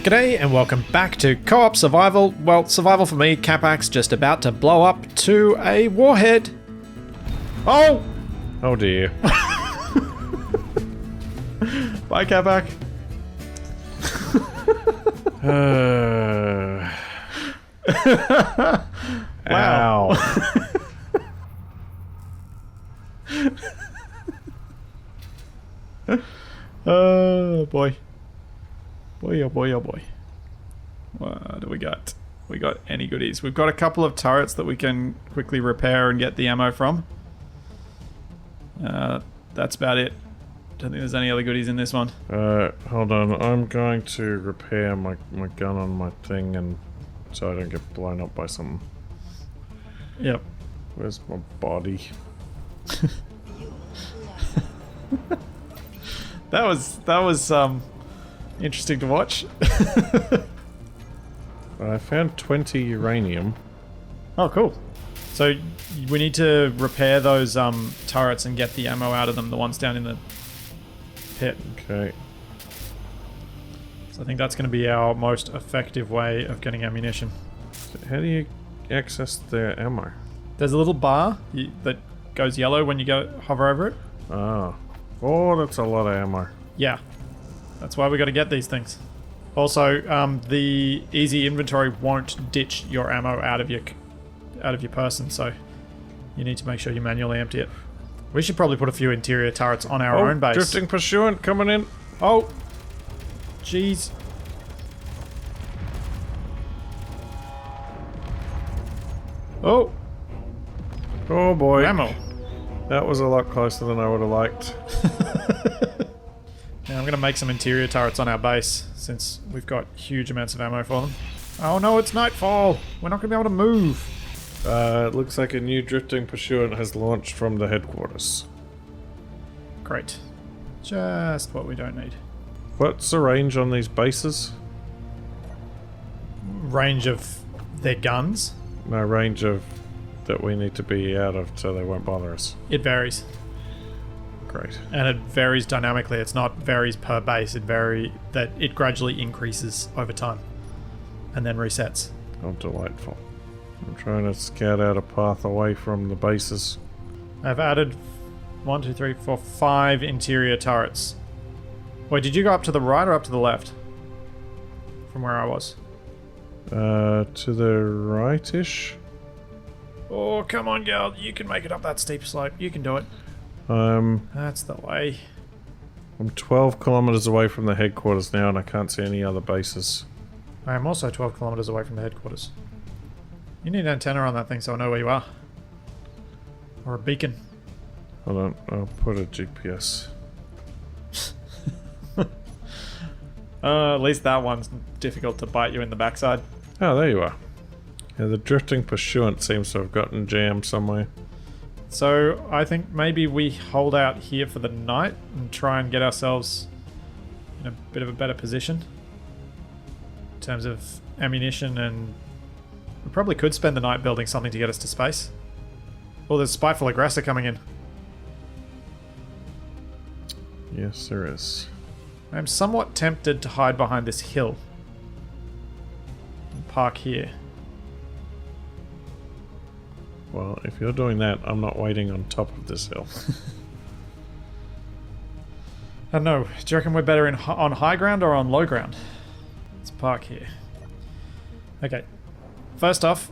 G'day and welcome back to Co-op Survival. Well, survival for me, Capac's just about to blow up to a warhead. Oh! Oh dear. Bye, Capac. Wow. Oh boy. Boy, oh boy, oh boy. What do we got? We got any goodies? We've got a couple of turrets that we can quickly repair and get the ammo from. That's about it. Don't think there's any other goodies in this one. Hold on. I'm going to repair my gun on my thing and so I don't get blown up by something. Yep. Where's my body? That was interesting to watch. I found 20 uranium. Oh, cool. So we need to repair those turrets and get the ammo out of them, the ones down in the pit. Okay. So I think that's going to be our most effective way of getting ammunition. So how do you access the ammo? There's a little bar that goes yellow when you go hover over it. Ah. Oh, that's a lot of ammo. Yeah. That's why we got to get these things. Also, the easy inventory won't ditch your ammo out of your person, so you need to make sure you manually empty it. We should probably put a few interior turrets on our own base. Drifting pursuant coming in. Oh, jeez. Oh. Oh boy. Ammo. That was a lot closer than I would have liked. Now I'm going to make some interior turrets on our base, since we've got huge amounts of ammo for them. Oh no, it's nightfall! We're not going to be able to move! It looks like a new drifting pursuant has launched from the headquarters. Great. Just what we don't need. What's the range on these bases? Range of their guns? No, range of that we need to be out of so they won't bother us. It varies. Great. And it varies dynamically. It's not varies per base. It gradually increases over time. And then resets. Oh, delightful. I'm trying to scout out a path away from the bases. I've added 1, 2, 3, 4, 5 interior turrets. Wait, did you go up to the right or up to the left? From where I was. To the right-ish? Oh, come on, girl. You can make it up that steep slope. You can do it. That's the way. I'm 12 kilometers away from the headquarters now and I can't see any other bases. I am also 12 kilometers away from the headquarters. You need an antenna on that thing so I know where you are. Or a beacon. Hold on, I'll put a GPS. At least that one's difficult to bite you in the backside. Oh, there you are. Yeah, the drifting pursuant seems to have gotten jammed somewhere. So I think maybe we hold out here for the night and try and get ourselves in a bit of a better position in terms of ammunition, and we probably could spend the night building something to get us to space. Oh, there's Spiteful Aggressor coming in. Yes, there is. I'm somewhat tempted to hide behind this hill and park here. Well, if you're doing that, I'm not waiting on top of this hill. I don't know. Do you reckon we're better on high ground or on low ground? Let's park here. Okay. First off,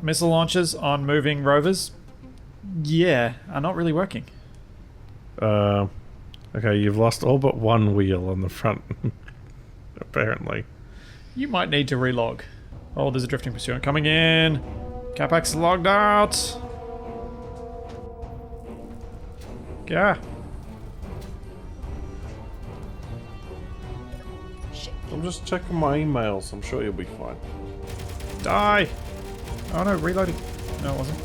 missile launchers on moving rovers, yeah, are not really working. Okay, you've lost all but one wheel on the front, apparently. You might need to relog. Oh, there's a drifting pursuant coming in. Capac's logged out. Yeah. I'm just checking my emails. I'm sure you'll be fine. Die. Oh no, reloading. No, it wasn't.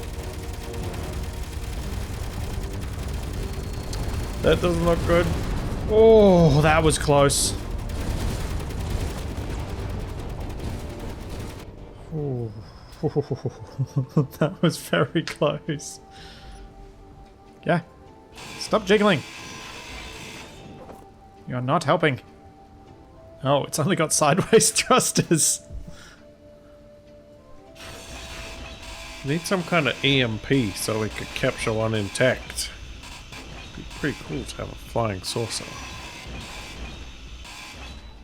That doesn't look good. Oh, that was close. Ooh. That was very close. Yeah. Stop jiggling. You're not helping. Oh, it's only got sideways thrusters. Need some kind of EMP so we could capture one intact. Be pretty cool to have a flying saucer.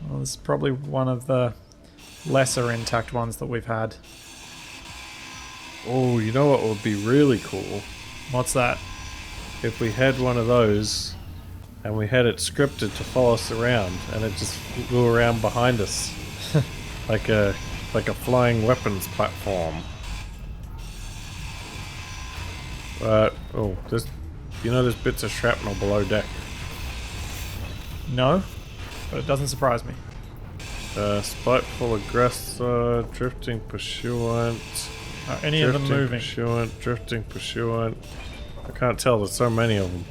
Well, this is probably one of the lesser intact ones that we've had. Oh, you know what would be really cool? What's that? If we had one of those and we had it scripted to follow us around and it just flew around behind us like a flying weapons platform. Oh, there's bits of shrapnel below deck. No, but it doesn't surprise me. Spiteful aggressor, drifting pursuant. Any of them moving? Drifting pursuant. I can't tell, there's so many of them.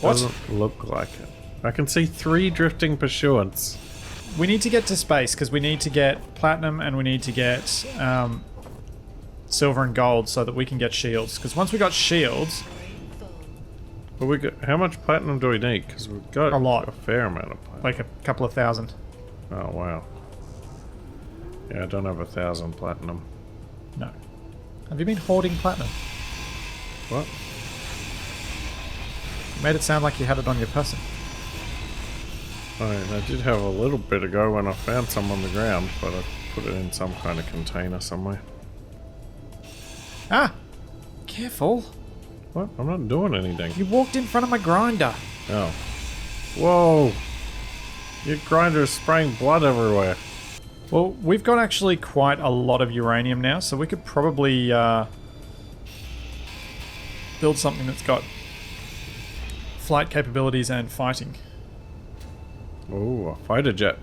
What? Doesn't look like it. I can see 3 drifting pursuants. We need to get to space because we need to get platinum and we need to get silver and gold so that we can get shields. Because once we got shields... Well, how much platinum do we need? Because we've got a lot. A fair amount of platinum. Like a couple of thousand. Oh, wow. Yeah, I don't have 1,000 platinum. No. Have you been hoarding platinum? What? You made it sound like you had it on your person. I did have a little bit ago when I found some on the ground, but I put it in some kind of container somewhere. Ah! Careful. What? I'm not doing anything. You walked in front of my grinder. Oh. Whoa! Your grinder is spraying blood everywhere. Well, we've got actually quite a lot of uranium now, so we could probably build something that's got flight capabilities and fighting. Oh, a fighter jet.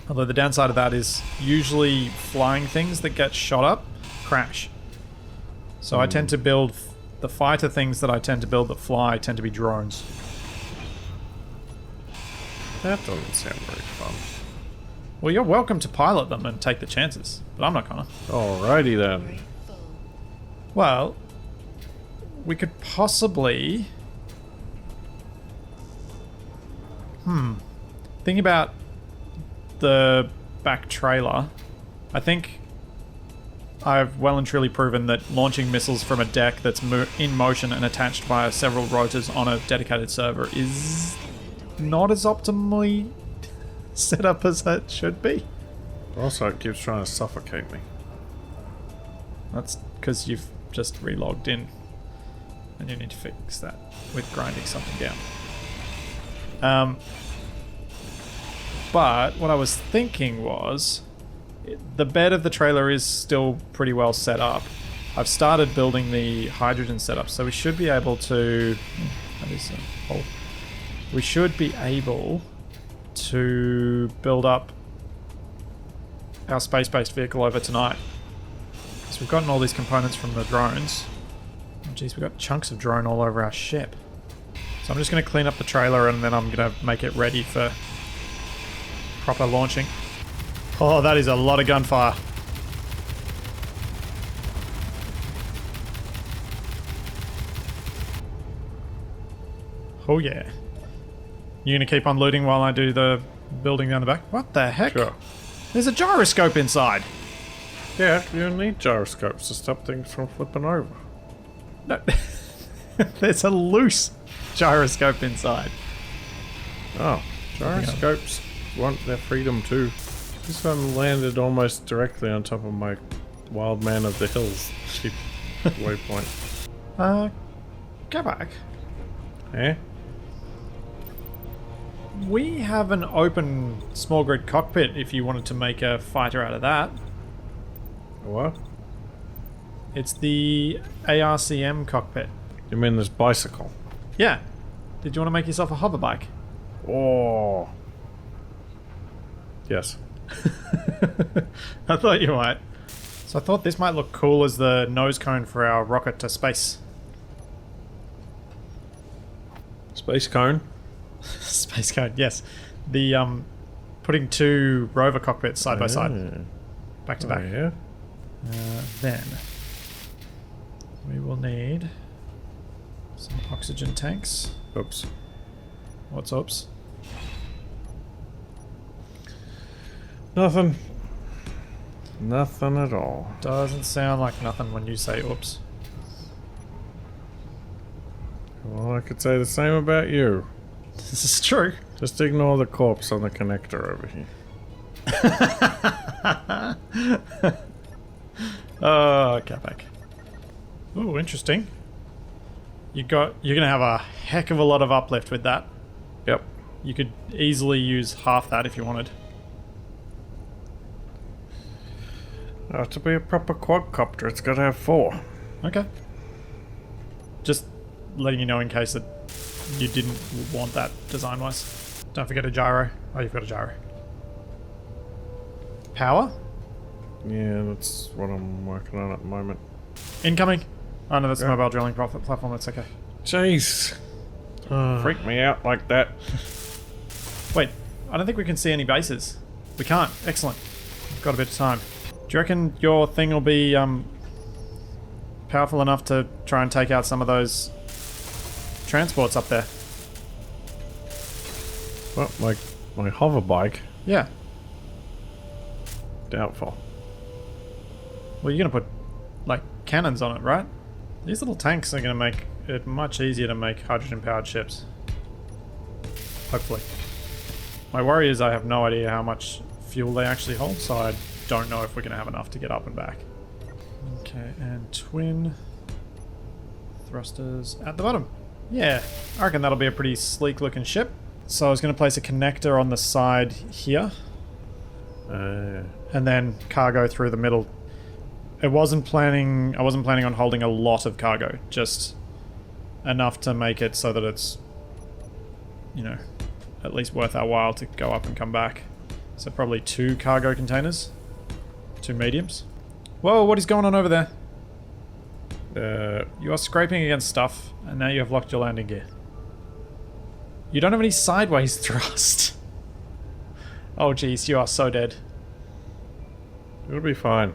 Although the downside of that is usually flying things that get shot up crash. So I tend to build the fighter things that I tend to build that fly tend to be drones. That doesn't sound very fun. Well, you're welcome to pilot them and take the chances, but I'm not gonna. Alrighty then. Well, we could possibly... Thinking about the back trailer, I think I've well and truly proven that launching missiles from a deck that's in motion and attached via several rotors on a dedicated server is not as optimally set up as it should be. Also, it keeps trying to suffocate me. That's because you've just relogged in and you need to fix that with grinding something down. But what I was thinking was the bed of the trailer is still pretty well set up. I've started building the hydrogen setup, so we should be able to... That is a hole. We should be able to build up our space-based vehicle over tonight. So we've gotten all these components from the drones. Oh geez, we've got chunks of drone all over our ship. So I'm just going to clean up the trailer and then I'm going to make it ready for proper launching. Oh, that is a lot of gunfire. Oh yeah. You gonna keep on looting while I do the building down the back? What the heck? Sure. There's a gyroscope inside. Yeah, you need gyroscopes to stop things from flipping over. No. There's a loose gyroscope inside. Oh, gyroscopes want their freedom too. This one landed almost directly on top of my Wild Man of the Hills cheap waypoint. Go back. Eh? We have an open small grid cockpit if you wanted to make a fighter out of that. What? It's the ARCM cockpit. You mean this bicycle? Yeah. Did you want to make yourself a hover bike? Oh. Yes. I thought you might. So I thought this might look cool as the nose cone for our rocket to space. Space cone? Space cone, yes. The putting two rover cockpits side by side, back to back. Yeah. Then we will need some oxygen tanks. Oops. What's oops? Nothing. Nothing at all. Doesn't sound like nothing when you say oops. Well, I could say the same about you. This is true. Just ignore the corpse on the connector over here. Oh, get back. Ooh, interesting. You're gonna have a heck of a lot of uplift with that. Yep. You could easily use half that if you wanted. To be a proper quadcopter, it's got to have 4. Okay. Just letting you know in case that you didn't want that design-wise. Don't forget a gyro. Oh, you've got a gyro. Power? Yeah, that's what I'm working on at the moment. Incoming. Oh no, that's a Yeah. mobile drilling platform. That's okay. Jeez. Freak me out like that. Wait, I don't think we can see any bases. We can't. Excellent. We've got a bit of time. Do you reckon your thing will be powerful enough to try and take out some of those transports up there? Well, my hover bike. Yeah. Doubtful. Well, you're gonna put like cannons on it, right? These little tanks are gonna make it much easier to make hydrogen-powered ships. Hopefully. My worry is I have no idea how much fuel they actually hold, so I don't know if we're gonna have enough to get up and back. Okay, and twin thrusters at the bottom. Yeah, I reckon that'll be a pretty sleek-looking ship. So I was gonna place a connector on the side here, and then cargo through the middle. I wasn't planning on holding a lot of cargo, just enough to make it so that it's, you know, at least worth our while to go up and come back. So probably 2 cargo containers, 2 mediums. Whoa, what is going on over there? You are scraping against stuff, and now you have locked your landing gear. You don't have any sideways thrust. Oh jeez, you are so dead. It'll be fine.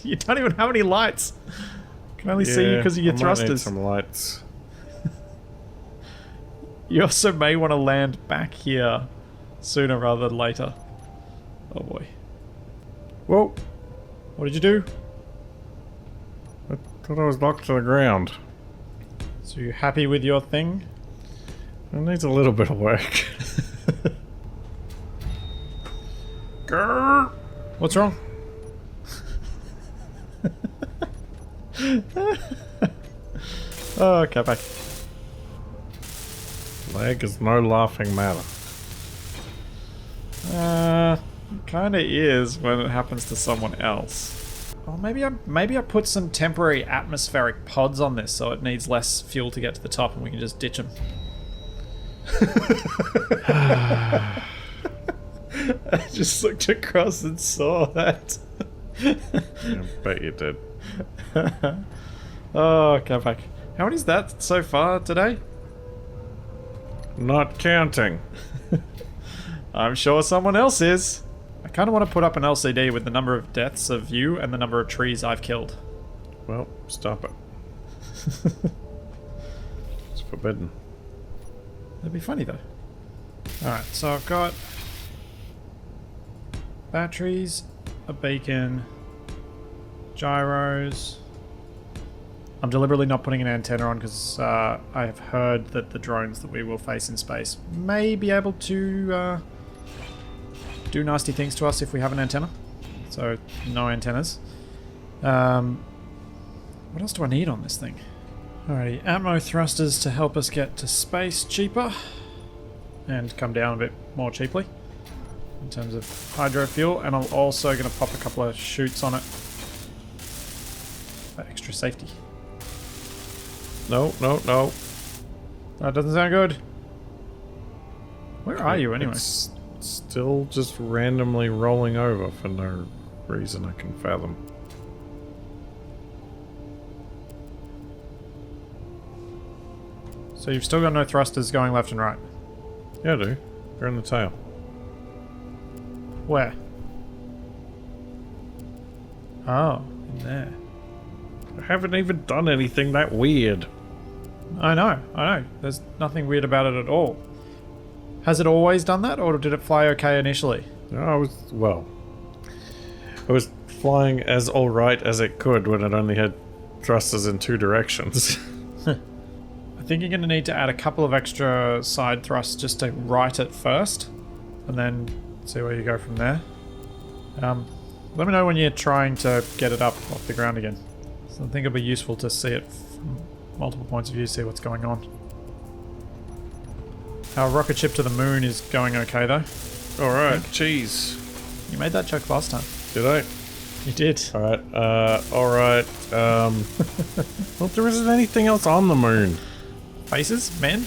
You don't even have any lights. I can only see you because of your I might thrusters. need some lights. You also may want to land back here sooner rather than later. Oh boy. Whoa. What did you do? I thought I was locked to the ground. So you happy with your thing? It needs a little bit of work. Grrr. What's wrong? Oh, okay, back. Lag is no laughing matter. Kinda is when it happens to someone else. Oh, maybe I put some temporary atmospheric pods on this so it needs less fuel to get to the top and we can just ditch them. I just looked across and saw that. I bet you did. Oh, come back. How many is that so far today? Not counting. I'm sure someone else is. I kind of want to put up an LCD with the number of deaths of you and the number of trees I've killed. Well, stop it. It's forbidden. That'd be funny though. Alright, so I've got batteries, a beacon, gyros. I'm deliberately not putting an antenna on because I have heard that the drones that we will face in space may be able to do nasty things to us if we have an antenna. So, no antennas. What else do I need on this thing? Alrighty, Atmo thrusters to help us get to space cheaper and come down a bit more cheaply in terms of hydro fuel, and I'm also going to pop a couple of chutes on it for extra safety. No, no, no. That doesn't sound good. Where are you anyway? It's still just randomly rolling over for no reason I can fathom. So you've still got no thrusters going left and right. Yeah, I do. They're in the tail. Where? Oh, in there. I haven't even done anything that weird. I know. There's nothing weird about it at all. Has it always done that, or did it fly okay initially? No, I was flying as alright as it could when it only had thrusters in 2 directions. I think you're going to need to add a couple of extra side thrusts just to right it first, and then see where you go from there. Let me know when you're trying to get it up off the ground again. So I think it'll be useful to see it from multiple points of view, see what's going on. Our rocket ship to the moon is going okay though. Alright, cheese. You made that joke last time. Did I? You did. Alright, alright. Well, there isn't anything else on the moon. Faces? Men?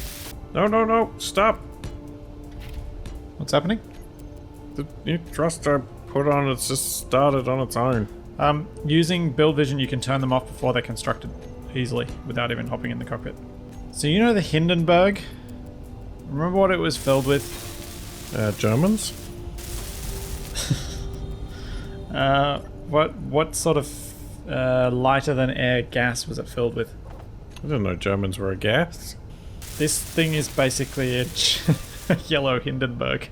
No, stop. What's happening? The new thruster put on, it's just started on its own. Using build vision, you can turn them off before they're constructed easily without even hopping in the cockpit. So you know the Hindenburg? Remember what it was filled with? Germans? What sort of lighter than air gas was it filled with? I didn't know Germans were a gas. This thing is basically a yellow Hindenburg.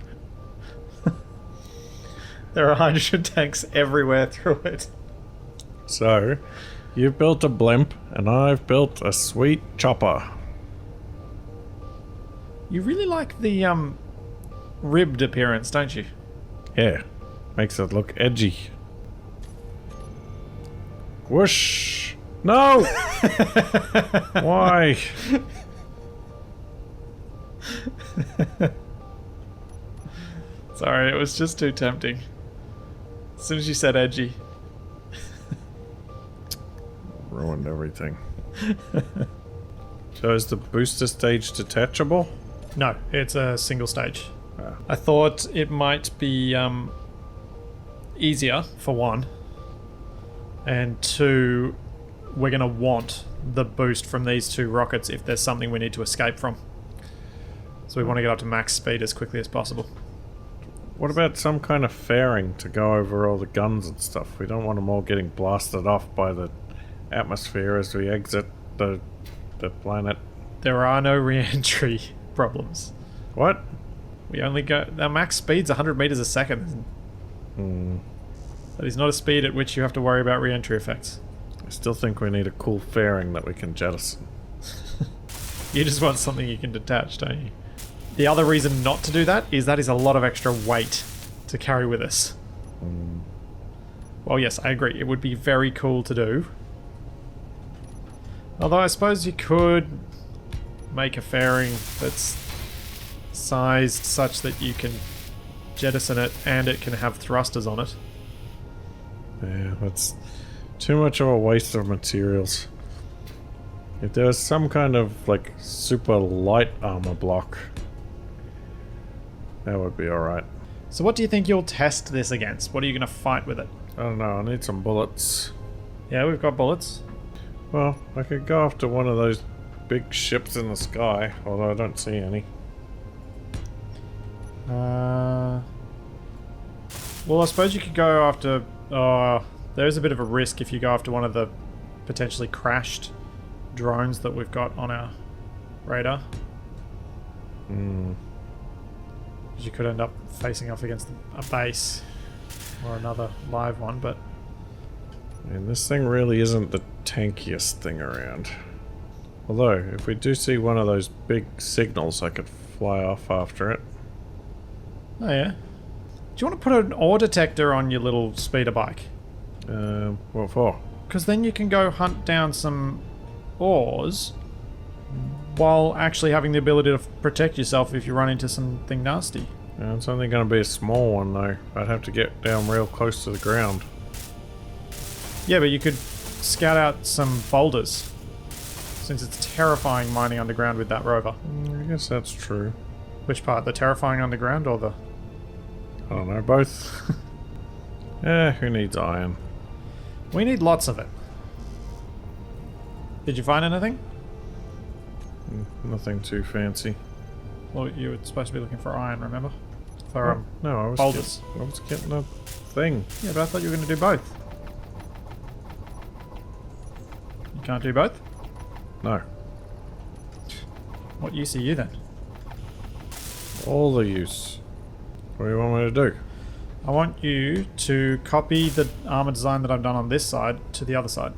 There are hydrogen tanks everywhere through it. So, you've built a blimp, and I've built a sweet chopper. You really like the ribbed appearance, don't you? Yeah, makes it look edgy. Whoosh! No! Why? Sorry, it was just too tempting. As soon as you said edgy. Ruined everything. So is the booster stage detachable? No, it's a single stage. Ah. I thought it might be easier, for one. And two, we're going to want the boost from these 2 rockets if there's something we need to escape from. So we want to get up to max speed as quickly as possible. What about some kind of fairing to go over all the guns and stuff? We don't want them all getting blasted off by the atmosphere as we exit the planet. There are no re-entry problems. What? We only go... Our max speed's 100 meters a second. That is not a speed at which you have to worry about re-entry effects. I still think we need a cool fairing that we can jettison. You just want something you can detach, don't you? The other reason not to do that is a lot of extra weight to carry with us. Well, yes, I agree. It would be very cool to do. Although I suppose you could make a fairing that's sized such that you can jettison it and it can have thrusters on it. Yeah, that's too much of a waste of materials. If there was some kind of, like, super light armor block, that would be alright. So what do you think you'll test this against? What are you going to fight with it? I don't know, I need some bullets. Yeah, we've got bullets. Well, I could go after one of those big ships in the sky, although I don't see any. Well, I suppose you could go after... there's a bit of a risk if you go after one of the potentially crashed drones that we've got on our radar. Because you could end up facing off against a base or another live one, but... And this thing really isn't the tankiest thing around. Although, if we do see one of those big signals, I could fly off after it. Oh yeah. Do you want to put an ore detector on your little speeder bike? What for? Because then you can go hunt down some ores while actually having the ability to protect yourself if you run into something nasty. Yeah, it's only going to be a small one though. I'd have to get down real close to the ground. Yeah, but you could scout out some boulders, since it's terrifying mining underground with that rover. I guess that's true. Which part? The terrifying underground or the... I don't know, both. Who needs iron? We need lots of it. Did you find anything? Nothing too fancy. Well, you were supposed to be looking for iron, remember? For no, I was boulders. I was getting a thing. Yeah, but I thought you were going to do both. You can't do both? No. What use are you then? All the use. What do you want me to do? I want you to copy the armor design that I've done on this side to the other side.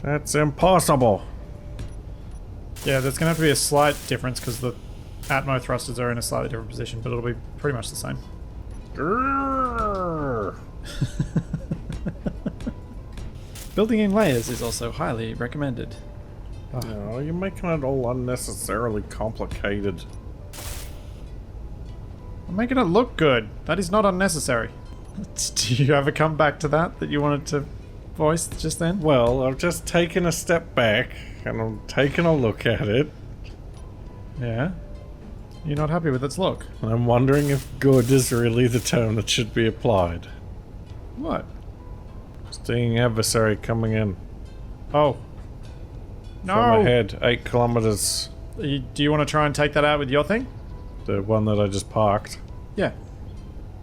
That's impossible. Yeah, there's going to have to be a slight difference because the Atmo thrusters are in a slightly different position, but it'll be pretty much the same. Building in layers is also highly recommended. Oh, you're making it all unnecessarily complicated. I'm making it look good. That is not unnecessary. Do you ever come back to that you wanted to voice just then? Well, I've just taken a step back and I'm taking a look at it. Yeah? You're not happy with its look? And I'm wondering if good is really the term that should be applied. What? Stinging adversary coming in. Oh. No! From ahead, 8 kilometers. Do you want to try and take that out with your thing? The one that I just parked. Yeah.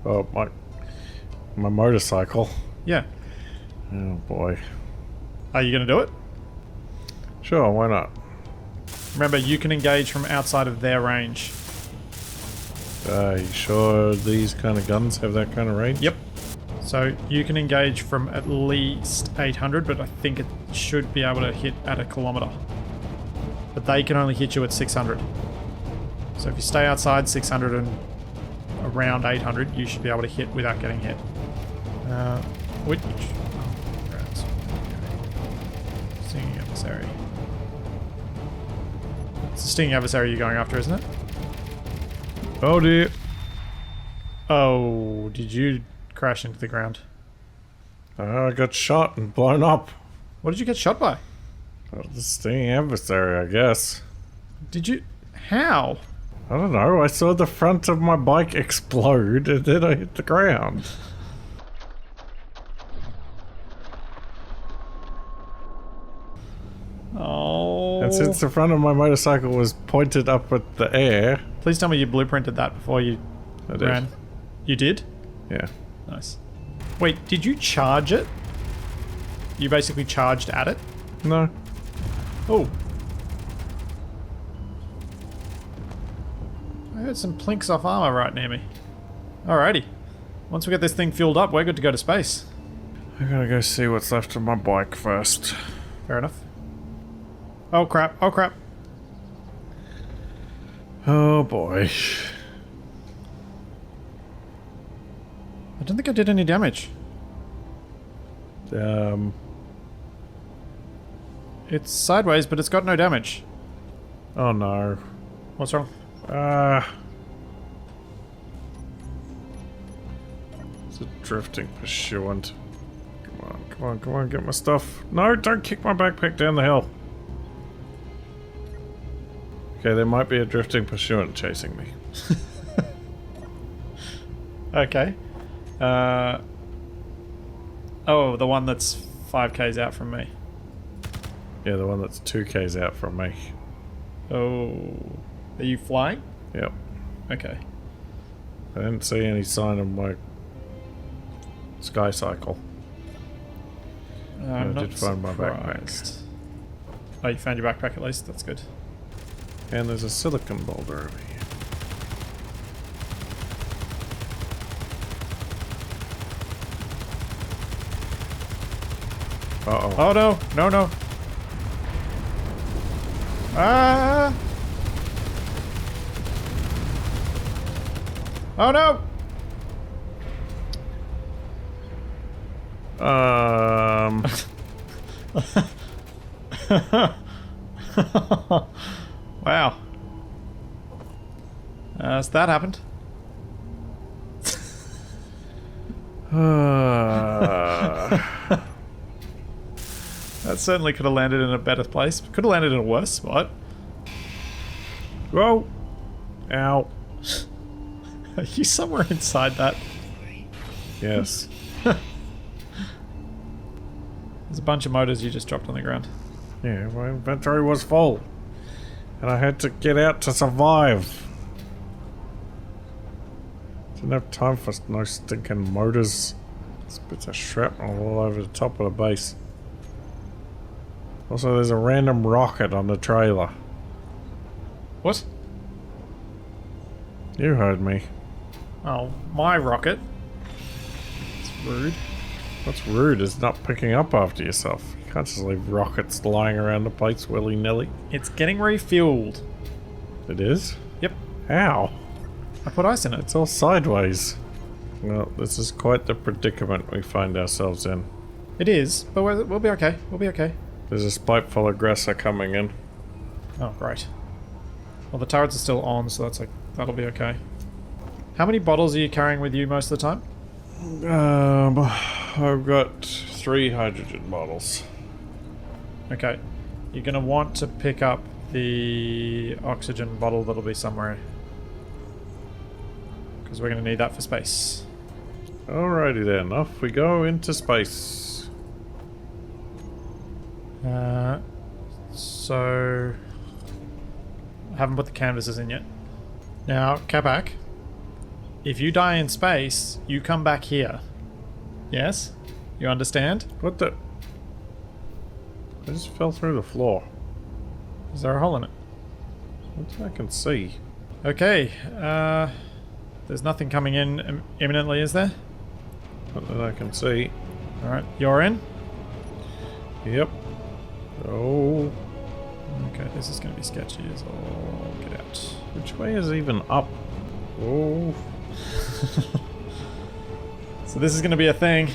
Oh, my motorcycle. Yeah. Oh boy. Are you going to do it? Sure, why not? Remember, you can engage from outside of their range. You sure these kind of guns have that kind of range? Yep. So you can engage from at least 800, but I think it should be able to hit at a kilometer. But they can only hit you at 600. So if you stay outside 600 and around 800, you should be able to hit without getting hit. Which? Oh, rats. Okay. Stinging adversary. It's the stinging adversary you're going after, isn't it? Oh dear. Oh, did you crash into the ground? I got shot and blown up. What did you get shot by? The stinging adversary, I guess. Did you? How? I don't know, I saw the front of my bike explode and then I hit the ground. Oh. And since the front of my motorcycle was pointed up at the air... Please tell me you blueprinted that before you ran. You did? Yeah. Nice. Wait, did you charge it? You basically charged at it? No. Oh. I heard some plinks off armor right near me. Alrighty. Once we get this thing fueled up, we're good to go to space. I gotta go see what's left of my bike first. Fair enough. Oh crap, oh crap. Oh boy. I don't think I did any damage. It's sideways, but it's got no damage. Oh no. What's wrong? It's a drifting pursuant. Come on, come on, come on, get my stuff. No, don't kick my backpack down the hill. Okay, there might be a drifting pursuant chasing me. Okay. Oh, the one that's 5k's out from me. Yeah, the one that's 2k's out from me. Oh. Are you flying? Yep. Okay. I didn't see any sign of my sky cycle. I'm I not did find my surprised. Oh, you found your backpack at least? That's good. And there's a silicon boulder over here. Uh-oh. Oh no! No, no! Ah! Oh no! Wow. So that happened. That certainly could have landed in a better place. Could have landed in a worse spot. Whoa! Ow. Are you somewhere inside that? Yes. There's a bunch of motors you just dropped on the ground. Yeah, my inventory was full. And I had to get out to survive. Didn't have time for no stinking motors. There's bits of shrapnel all over the top of the base. Also, there's a random rocket on the trailer. What? You heard me. Oh, my rocket. It's rude. What's rude is not picking up after yourself. You can't just leave rockets lying around the place willy-nilly. It's getting refueled. It is? Yep. How? I put ice in it. It's all sideways. Well, this is quite the predicament we find ourselves in. It is, but we'll be okay. We'll be okay. There's a spiteful aggressor coming in. Oh, great. Well, the turrets are still on, so that'll be okay. How many bottles are you carrying with you most of the time? I've got 3 hydrogen bottles. Okay. You're going to want to pick up the oxygen bottle that'll be somewhere. Because we're going to need that for space. Alrighty then, off we go into space. So... I haven't put the canvases in yet. Now, Kabak, if you die in space, you come back here. Yes? You understand? What the? I just fell through the floor. Is there a hole in it? What I can see. Okay, there's nothing coming in imminently, is there? Not that I can see. Alright, you're in? Yep. Oh. Okay, this is going to be sketchy as all get out. Which way is even up? Oh. So this is going to be a thing.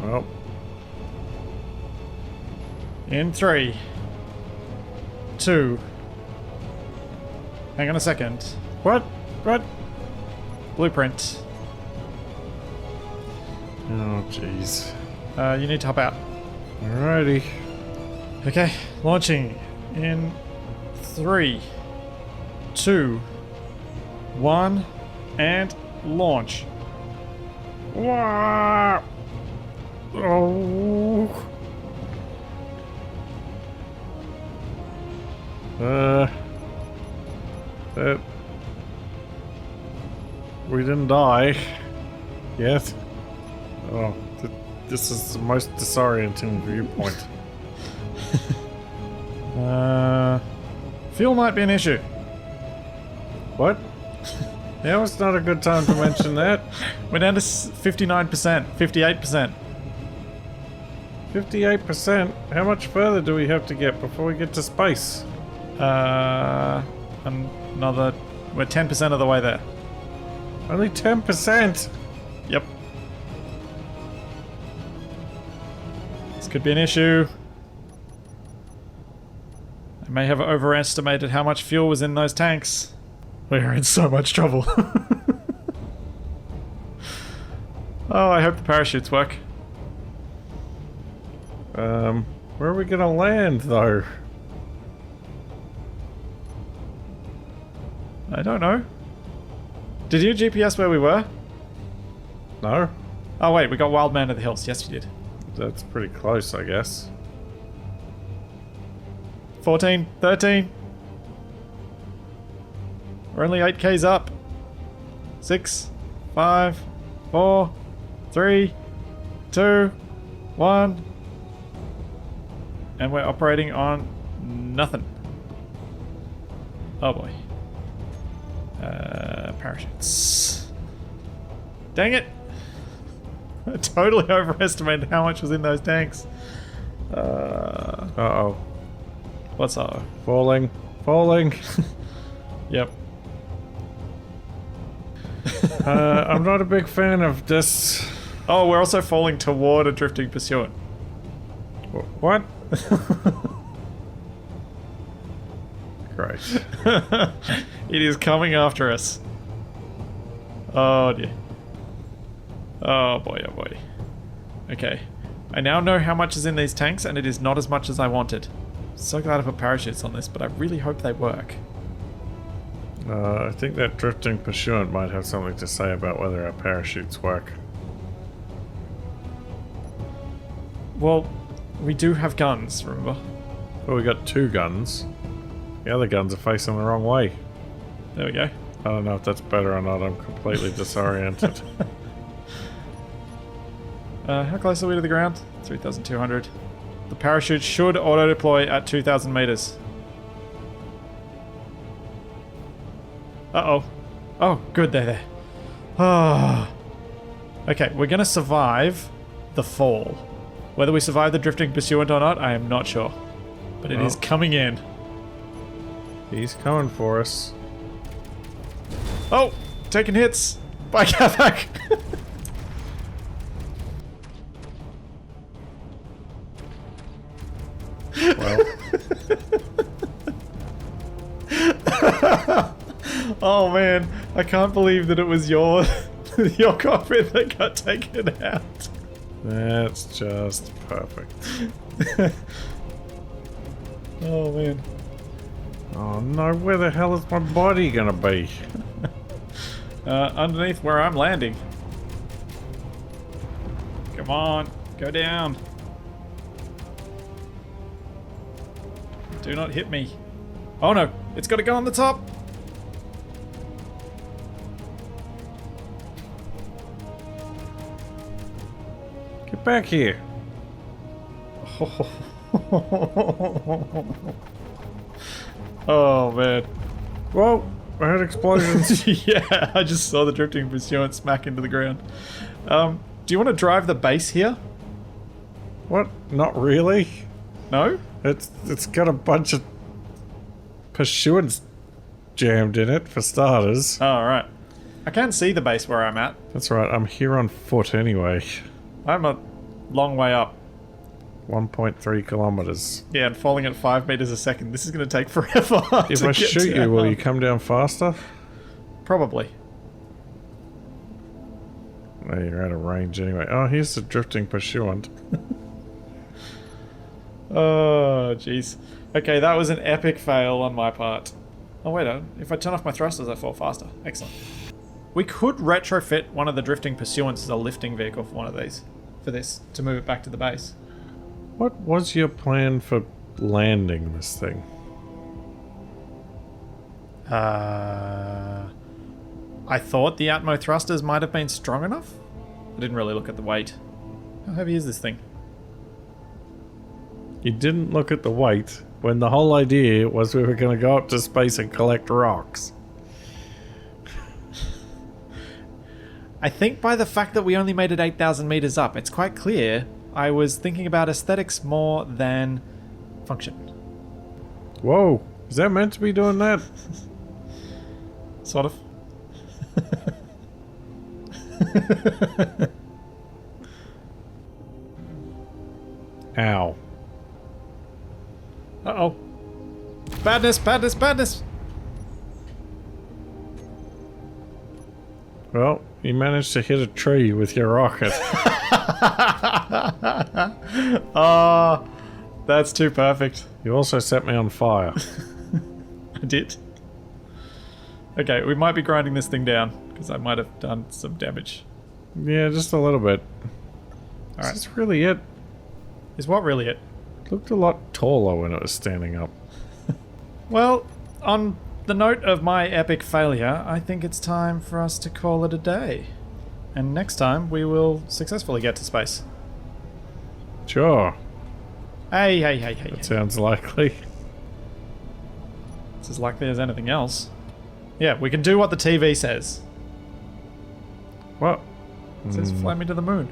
Well. In 3, 2. Hang on a second. What? What? Blueprint. Oh, jeez. You need to hop out. Alrighty. Okay, launching in 3, 2, 1, and launch. Wow. Oh. We didn't die yet. Oh, this is the most disorienting viewpoint. Fuel might be an issue. What? Now it's not a good time to mention that. We're down to 59%, 58%. 58%? How much further do we have to get before we get to space? Another... We're 10% of the way there. Only 10%? Yep. This could be an issue. I may have overestimated how much fuel was in those tanks. We're in so much trouble. Oh, I hope the parachutes work. Where are we gonna land, though? I don't know. Did you GPS where we were? No? Oh wait, we got Wild Man of the Hills. Yes, you did. That's pretty close, I guess. 14, 13. We're only 8Ks up. 6, 5, 4, 3, 2, 1. And we're operating on nothing. Oh boy. Parachutes. Dang it! I totally overestimated how much was in those tanks. Uh-oh. What's up? Falling. Falling. Yep. I'm not a big fan of this. Oh, we're also falling toward a drifting pursuit. What? Great. It is coming after us. Oh dear. Oh boy, oh boy. Okay. I now know how much is in these tanks, and it is not as much as I wanted. So glad I put parachutes on this, but I really hope they work. I think that drifting pursuant might have something to say about whether our parachutes work. Well, we do have guns, remember? Well, we got 2 guns. The other guns are facing the wrong way. There we go. I don't know if that's better or not. I'm completely disoriented. How close are we to the ground? 3,200. The parachute should auto-deploy at 2,000 meters. Uh-oh. Oh, good, they're there. Ah. Okay, we're gonna survive the fall. Whether we survive the drifting pursuant or not, I am not sure. But it is coming in. He's coming for us. Oh, taking hits. Bye, Capac. Well. Oh man, I can't believe that it was your cockpit that got taken out. That's just perfect. Oh man. Oh no, where the hell is my body gonna be? Underneath where I'm landing. Come on, go down. Do not hit me. Oh no, it's got to go on the top. Get back here. Oh man. Whoa, I heard explosions. Yeah, I just saw the drifting pursuant smack into the ground. Do you want to drive the base here? What? Not really. No? It's got a bunch of pursuants jammed in it, for starters. Oh, right. I can't see the base where I'm at. That's right, I'm here on foot anyway. I'm a long way up. 1.3 kilometers. Yeah, and falling at 5 meters a second. This is going to take forever. If I shoot you, will you come down faster? Probably. No, you're out of range anyway. Oh, here's the drifting pursuant. Oh, jeez. Okay, that was an epic fail on my part. Oh, wait, if I turn off my thrusters, I fall faster. Excellent. We could retrofit one of the drifting pursuants as a lifting vehicle for one of these. For this, to move it back to the base. What was your plan for landing this thing? I thought the Atmo thrusters might have been strong enough. I didn't really look at the weight. How heavy is this thing? You didn't look at the weight when the whole idea was we were going to go up to space and collect rocks. I think by the fact that we only made it 8,000 meters up, it's quite clear I was thinking about aesthetics more than function. Whoa, is that meant to be doing that? Sort of. Ow. Uh-oh. Badness, badness, badness! Well, you managed to hit a tree with your rocket. Oh, that's too perfect. You also set me on fire. I did. Okay, we might be grinding this thing down, because I might have done some damage. Yeah, just a little bit. Alright. Is this really it? Is what really it? Looked a lot taller when it was standing up. Well, on the note of my epic failure, I think it's time for us to call it a day. And next time, we will successfully get to space. Sure. Hey. That sounds likely. It's as likely as anything else. Yeah, we can do what the TV says. What? It says fly me to the moon.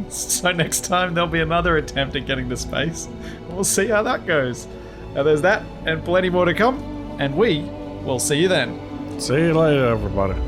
So next time there'll be another attempt at getting to space. We'll see how that goes. Now there's that and plenty more to come, and we will see you then. See you later, everybody.